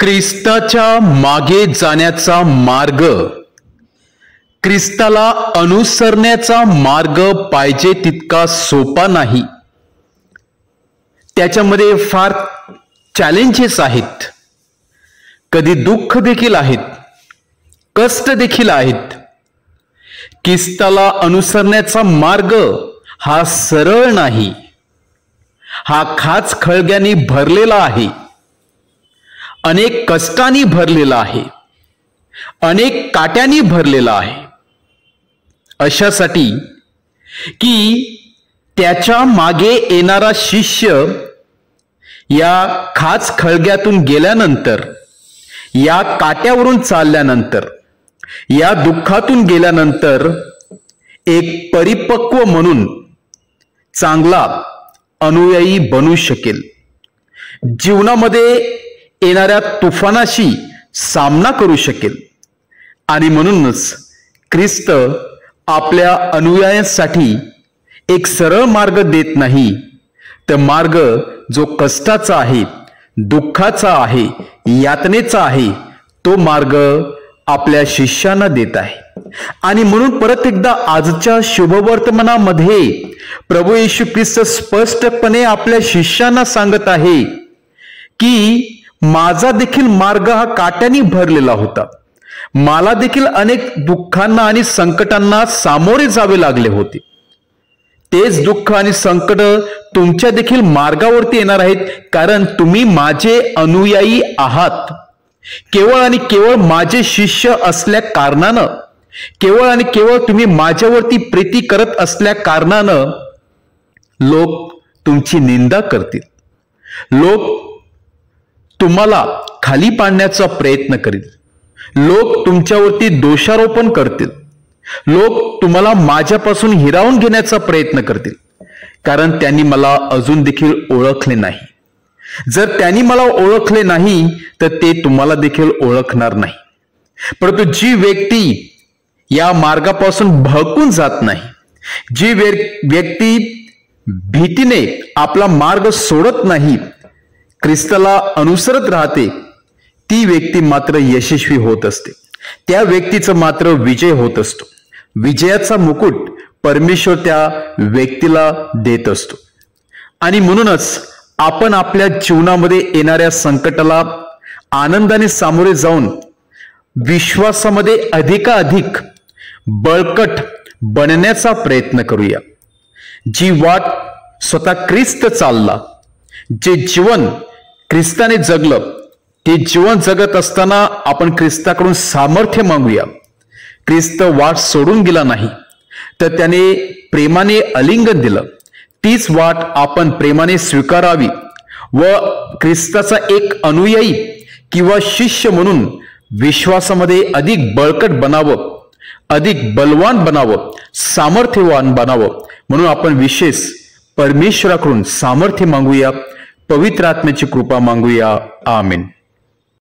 ख्रिस्ताच्या मागे जाण्याचा मार्ग, ख्रिस्ताला अनुसरण्याचा मार्ग पाहिजे तितका सोपा नाही. त्याच्यामध्ये फार चॅलेंजेस आहेत, कधी दुःख देखील आहेत, कष्ट देखील आहेत. ख्रिस्ताला अनुसरण्याचा मार्ग हा सरळ नाही, हा खाच खळग्याने भरलेला आहे, अनेक कष्टांनी भरलेला आहे, अनेक काट्यांनी भरलेला आहे. अशासाठी की त्याच्या मागे येणारा शिष्य या खाच खळग्यातून गेल्यानंतर, या काट्यावरून चालल्यानंतर, या दुःखातून गेल्यानंतर एक परिपक्व म्हणून चांगला अनुयायी बनू शकेल. जीवनामध्ये येणाऱ्या तुफानाशी सामना करू शकेल. आणि म्हणूनच ख्रिस्त आपल्या अनुयायांसाठी एक सरळ मार्ग देत नाही, तर मार्ग जो कष्टाचा आहे, दुःखाचा आहे, यातनेचा आहे, तो मार्ग आपल्या शिष्यांना देत आहे. आणि म्हणून परत एकदा आजच्या शुभवर्तमानामध्ये प्रभू येशू ख्रिस्त स्पष्टपणे आपल्या शिष्यांना सांगत आहे की माझा देखील मार्ग हा काट्याने भरलेला होता, मला देखील अनेक दुःखांना आणि संकटांना सामोरे जावे लागले होते. तेच दुःख आणि संकट तुमच्या देखील मार्गावरती येणार आहेत, कारण तुम्ही माझे अनुयायी आहात. केवळ आणि केवळ माझे शिष्य असल्या कारणानं, केवळ आणि केवळ तुम्ही माझ्यावरती प्रीती करत असल्या कारणानं लोक तुमची निंदा करतील, लोक तुम्हाला खाली पाडण्याचा प्रयत्न करील, लोक तुमच्यावरती दोषारोपण करतील, लोक तुम्हाला माझ्यापासून हिरावून घेण्याचा प्रयत्न करतील, कारण त्यांनी मला अजून देखील ओळखले नाही. जर त्यांनी मला ओळखले नाही तर ते तुम्हाला देखील ओळखणार नाही. परंतु जी व्यक्ती या मार्गापासून भटकून जात नाही, जी व्यक्ती भीतीने आपला मार्ग सोडत नाही, ख्रिस्ताला अनुसरत राहते, ती व्यक्ती मात्र यशस्वी होत असते. त्या व्यक्तीचा मात्र विजय होत असतो. विजयाचा मुकुट परमेश्वर त्या व्यक्तीला देत असतो. आणि म्हणूनच आपण आपल्या जीवनामध्ये येणाऱ्या संकटाला आनंदाने सामोरे जाऊन विश्वासामध्ये अधिकाधिक बळकट बनण्याचा प्रयत्न करूया. जी वाट स्वतः ख्रिस्त चालला, जे जीवन ख्रिस्ताने जगलं, ते जीवन जगत असताना आपण ख्रिस्ताकडून सामर्थ्य मागूया. ख्रिस्त वाट सोडून गेला नाही, तर त्याने प्रेमाने आलिंगन दिलं. तीच वाट आपण प्रेमाने स्वीकारावी व ख्रिस्ताचा एक अनुयायी किंवा शिष्य म्हणून विश्वासामध्ये अधिक बळकट बनावं, अधिक बलवान बनावं, सामर्थ्यवान बनावं. म्हणून आपण विशेष परमेश्वराकडून सामर्थ्य मागूया, पवित्र आत्म्याची कृपा मागूया. आमेन.